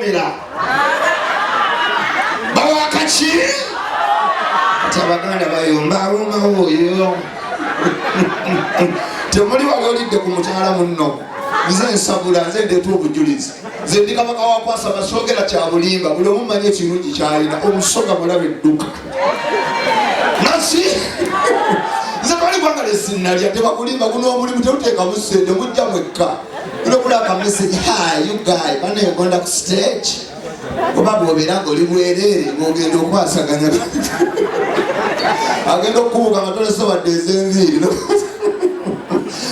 bawomera bawakaki tabaganda bayomba aluma oyo temuli wali olidde ku mukyala munno nze nsabula nze ndeeta obujulizi nze ndi kabaka wakwasa basogera kyabulimba buli omumanyi ekirungi kyalina omusoga mulaba edduka nasi nze twali gwanga lesinalya tebakulimba guno omulimu teuteekamu sente mujja mwekka nokulaka message hi you guy banayegonda ku stage oba bw'obeera ng'oli bwereere ng'ogenda okwasaganya agenda okubuuka nga tolesobadde ez'enviiri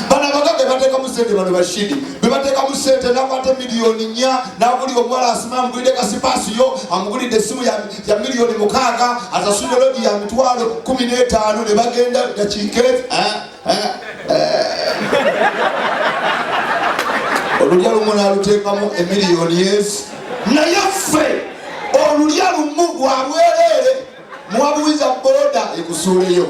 bano abagagga bebateekamu sente bano bashidi bebateekamu sente nakwata miliyoni 4 nagulira omuwala asima amugulidde kasipasiyo amugulidde essimu ya miliyoni 6 asasudde lodi ya mitwalo 15 ne bagenda dakiike olulya lumu naluteekamu emiliyoni yes naye ffe olulya lumu lwa bwereere muwabuwiza boda ekusuuleyo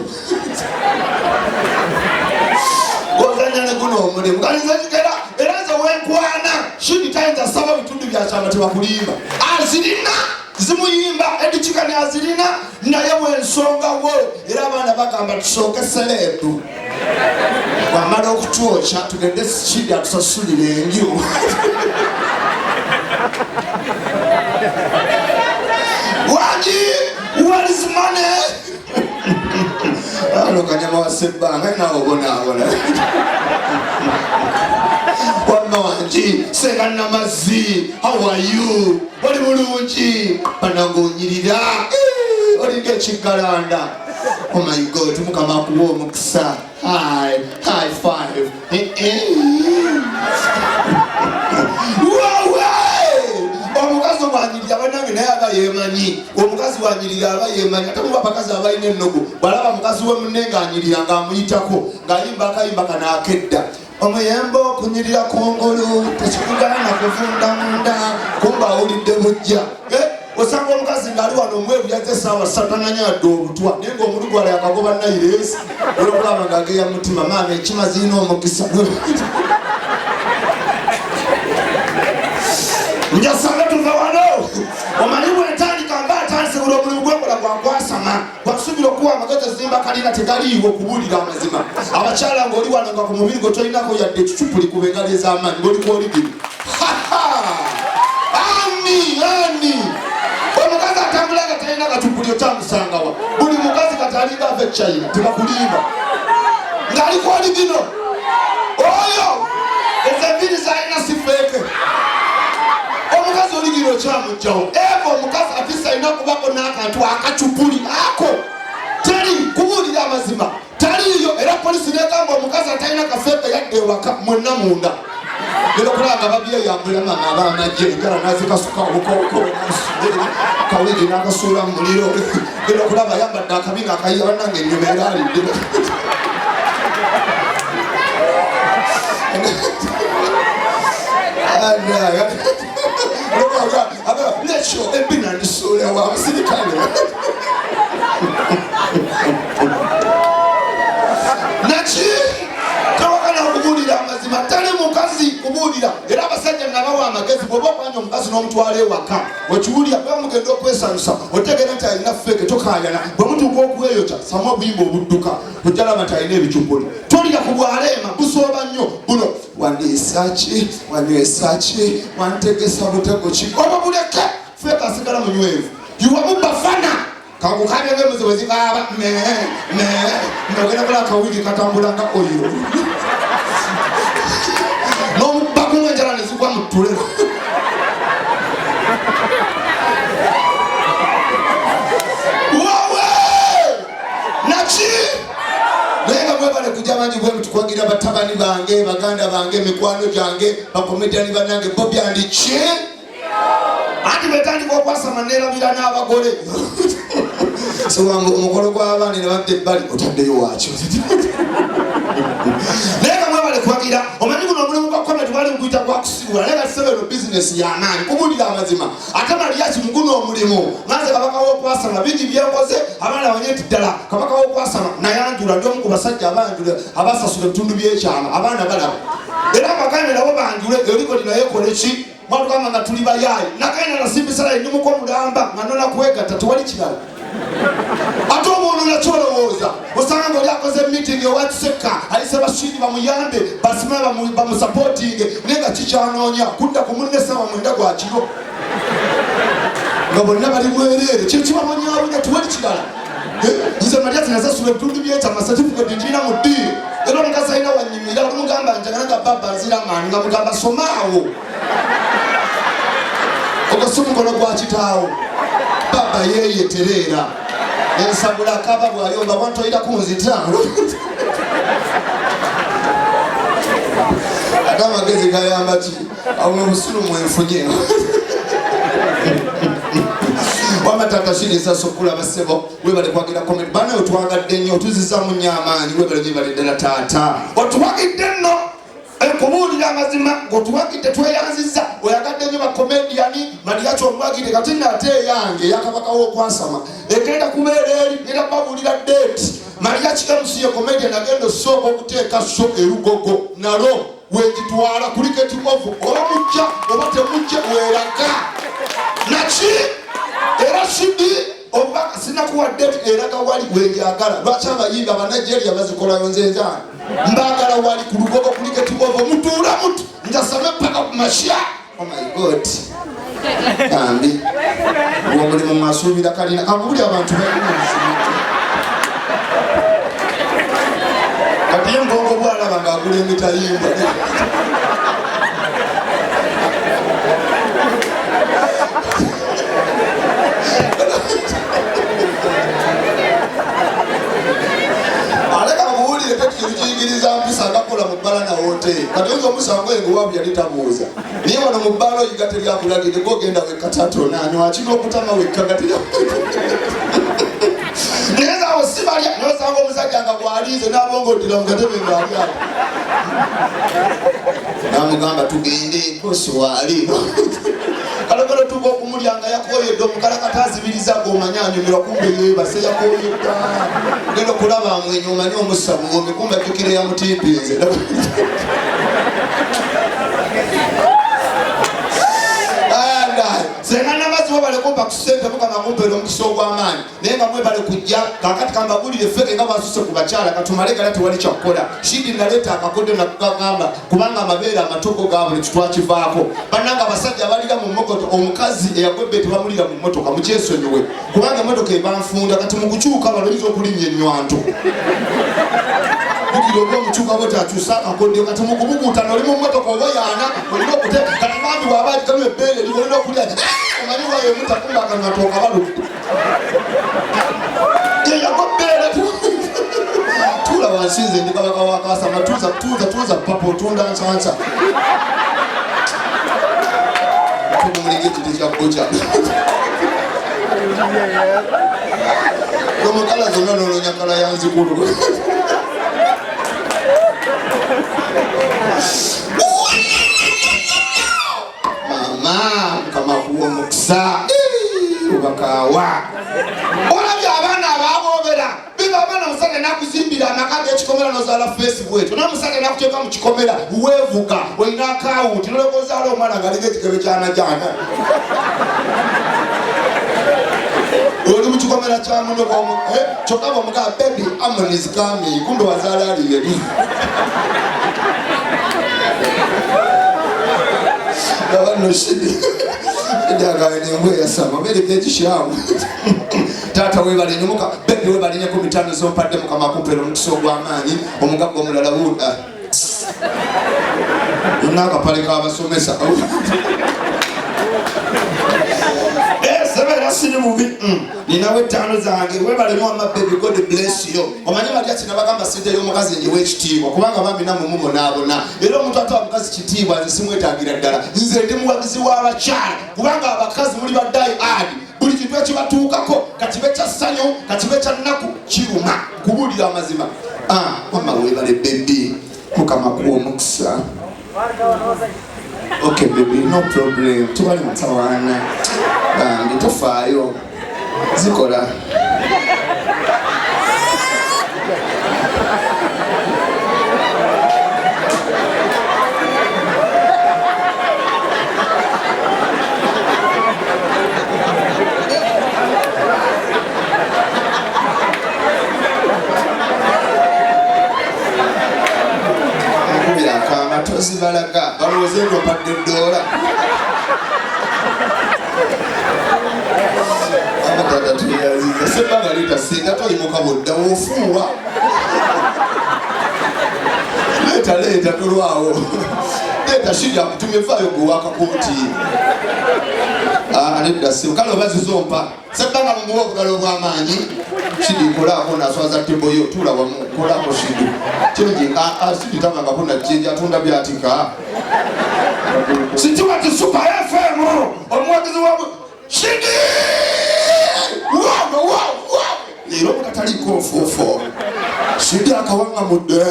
ozanya ne guno omulimu kalizekigera era nze wenkwana shidi tayinza saba bitundu byakyama tebakulimba azirina zimuyimba edikikani azirina naye wensongawo era abaana bagamba tusooke seleebu wamala okutwokya tugende shidi atusasulire enju Waji, what is money? Ano kanyama wa sebbanga na obona. Wama wanji, segana mazi, how are you? Oli mulungi, panangonyirira. Oli ngechikalanda. Oh my God, mukama kuwo mukisa. High five. Omukazi wanyirira banange naye aba yemanyi omukazi wanyirira aba yemanyi ate muba bakazi abalina ennogo balaba mukazi we munne ng'anyirira ng'amuyitako ng'ayimba akayimba kana akedda omuyembe okunyirira kungulu tekikugaana kuvunda munda kumba awulidde bujja osanga omukazi ng'ali wano omweru yazze essaawa 3 ananyadde obutwa naye ng'omulugwala yakagoba nayireesi olwokulaba ng'ageya mutima maama ekima zirina omukisa njasanga tuva wano omanyi bwentandika mba atandise buli omulimu gwekola gwakwasama gwasuubira okuwa amagezi zimba kalina tegaliiwo okubuulira amazima abakyala ng'oli wano nga ku mubiri gwe tolinako yadde ekicupu likuba engali ez'amaanyi ng'oliko oligiri ani omukazi atambula nga talina kacupulyo kyamusangawa buli mukazi katalinga ava ekyayina tebakulimba ng'aliko oligino oyo ez'enviri zalina sifeeke omukazi oligiro kyamujjawo eva omukazi atisa alina okubako n'akantu akacupuli ako teri kubuulira amazima taliiyo era polisi negamba omukazi atalina kafeeka yadde ewaka mwenna munda gero kulanga babyeyambula mama abamajje engala nazikasuka kawigi n'akasuula mu muliro gero kulaba yambadde akabi nga akayiya bannange ennyuma era alidde Let's show a bin and the soul of our city. Nachi, Kawakana Kubudida, Matani Mukazi, Kubudida, the Rabba Sajan Navawa, gets Bobo, Mukazi, no Tuale Waka, what you would have done with the question, or take an enough fake to Kayana, but to walk away, some more people would do, with Jalamata in every chupul. Tolia Kubuarema, Busobanyo, Buno. One day sachi, one day sachi, one take a sabotage. Oh, would a cat, fake as a wave. You are Bafana. Kakukanya vemu was no gonna go with Katambulanga oil. No Bakuman is one to it. Nachi! Lenga mweba nekujamani wemu tukwagira batabani bange, baganda bange, mikwano jange, bakomediani banange, Bobby and Che. Ati betandi kwa kwasa manera bila na abagole. So umukolo gw'abaana ne badde ebbali otaddeyo wakyo. Lenga mweba nekwagira, omanyi guno omulimu gwa komedi wali kuita kwa kusibula naye kasebe no business ya nani kubulira amazima ate Mariachi muguno omulimu naze kabaka wo kwasana bingi byekoze abana banyeti ddala kabaka wo kwasana nayanjula ndio mu basajja abanjula abasasula ebitundu by'ekyama abana balaba era bakane nabo banjule eliko linaye kolechi mwatu kama nga tuli bayayi nakaina nasimbisala ndi muko mulamba nganola kuweka tatuwali kirala ate omuntu nakyolowooza osanga ng'oli akoze meeting ewatseka ayise bashidi bamuyambe basime bamusupportinge naye nga kikyanoonya kudda ku munne ssaawa mwenda gwa kiro nga bonna bali bwereere kibamonyaabunya tuwali kirala nze Mariachi nasasula ebitundu byekyama certificate njirina mu ddiiro era omukazi alina wanyimira olumugamba njagala nga baba azira amaanyi nga mugamba somaawo ogosi mukono gwa kitaawo baba yeeyetereera ensabula akaba bw'ayomba wantoyira kunzitaano ate amagezi gayamba ki awo obusulu mwenfunye wamatata shirisa sokula basebo webale kwagira comment bana otwagadde nnyo tuzizamu nnyo amaanyi webale ddala taata otwagidde nno ekubulira amazima ng'otuwagidde tweyanziza oyagadde nnyo bakomediyani Mariachi omwagidde kati nate yange yakabaka w'okwasama egenda kubeera eri ngenda babulira deeti Mariachi MC comedian agenda osooka okuteeka so erugogo nalo wegitwala kuliketi ovu oba mujja oba temujja weraga naki era shidi oba sinakuwa deeti eraga wali wenjagala lwaki abayimbi abanigeria bazikolayo nzenzana mbagala wali ku Lugogo kuliketi ovu mutuula mutu njasame paka ku mashya oh my god kandi uwo mulimu mwasuubira kalina abuli abantu kati ye ngongo bwalaba ng'agula emitayimba aleka mubuulire tekiyingiriza mpisa agakola mu bbala na hoteri kati oyinza omusango engowabu yali tabuuza naye wano mu bbala oyiga teryakulagire gogenda wekka tatonanywa akina okutama wekka nga neza awo sibalya nosanga omusajja nga bwaliize n'abongoddira mu katebe ng'ali awo namugamba tugende mposi waali kalogolo tuba okumulya nga yakooyedde omukalakata azibiriza g'omanya anyumirwa kumbe yeebase yakooyedda genda okulaba amwenye omanye omussa buwomi kumbe ajjukire yamutimpinze senga namazi wabale kumpa kusente mukama kumpera omukisa ogw'amaanyi naye nga mwebale kujja kakati kambagulire feke nga basuse ku bakyala katumale gala tewali kyakukola shidi naleeta akakodde nakugamba kubanga amabeere amatoko ga buli kitwakivaako bannanga abasajja abalira mu mmotoka omukazi eyagwebbe tebamulira mu mmotoka mukyesonyiwe kubanga emmotoka ebanfunda kati mu kukyuka baloyiza okulinnya ennywanto bukira omukyuka bwe takyusa akakodde kati mu kubuguutana oli mu mmotoka oba yaana olina okuteeka kati bambi bw'aba agikamu ebbeere likolera okulya omanyi wayo mutakumba akanatooka baludde yeyagobbeere tuula wansi nze ndi kabaka wakasama tuuza papa otunda nsansa tumulinga ekiti kyakkoca omukala zonna nolonyakala yanzikulu mama kama kuwa mukisa ubakawa olabye abaana ababoobera biba abaana musale nakuzimbira amaka g'ekikomera nozaala Facebook eto namusale nakuteeka mu kikomera weevuga olina akawunti nolokozaala omwana ngaliga ekigebe kyanajana oli mu kikomera kya muno kyokka bamugaa baby Amon is coming kumbe wazaala aliyeri no shidi ndagane mbwe yasama bere kekishamu tata webale nyomuka bebe webale nyako mitano zo padde mukama kumpero mutiso gw'amaanyi omugabo omulala wuda unaka pale ka basomesa sebera sini mubi ninawe tano zange webale no amababy God bless you omanyi Mariachi nabagamba sinde yo mukazi nje wekitiibwa kubanga bambi namwe mumo nabona era omuntu atawa mukazi kitiibwa nsimwetagira ddala nze ndi muwagizi w'abakyala kubanga abakazi muli baddayi adi buli kintu ekibatuukako katibe kya ssanyu katibe kya nnaku kiruma kubuulira amazima mama webale baby mukama kuwa omukisa Okay baby, no problem. Tubali mutawana. Tofaayo. Zikola. Zibalaga balowooza ndo padde $1 amatata tuyaziza sebbanga litasinga toyimuka budda wofuuwa leeta tulwawo leeta shirya kutumye vaayo guwaka kuti nedda simu kale obazizompa sebbanga mumuwa obugalo obw'amaanyi shidi kolako naswaza teboyo tula wamu kolako shidi chini shidi tamanga kuna jinja tunda byatika situma tu Super FM omwagizi wabu shidi wow lero katali kofofo shidi akawanga mudde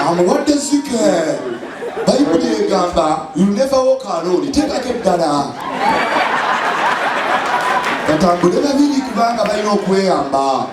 amuwadde zike Bayibuli egamba you never walk alone tekako eddala batambule babiri kubanga balina okweyamba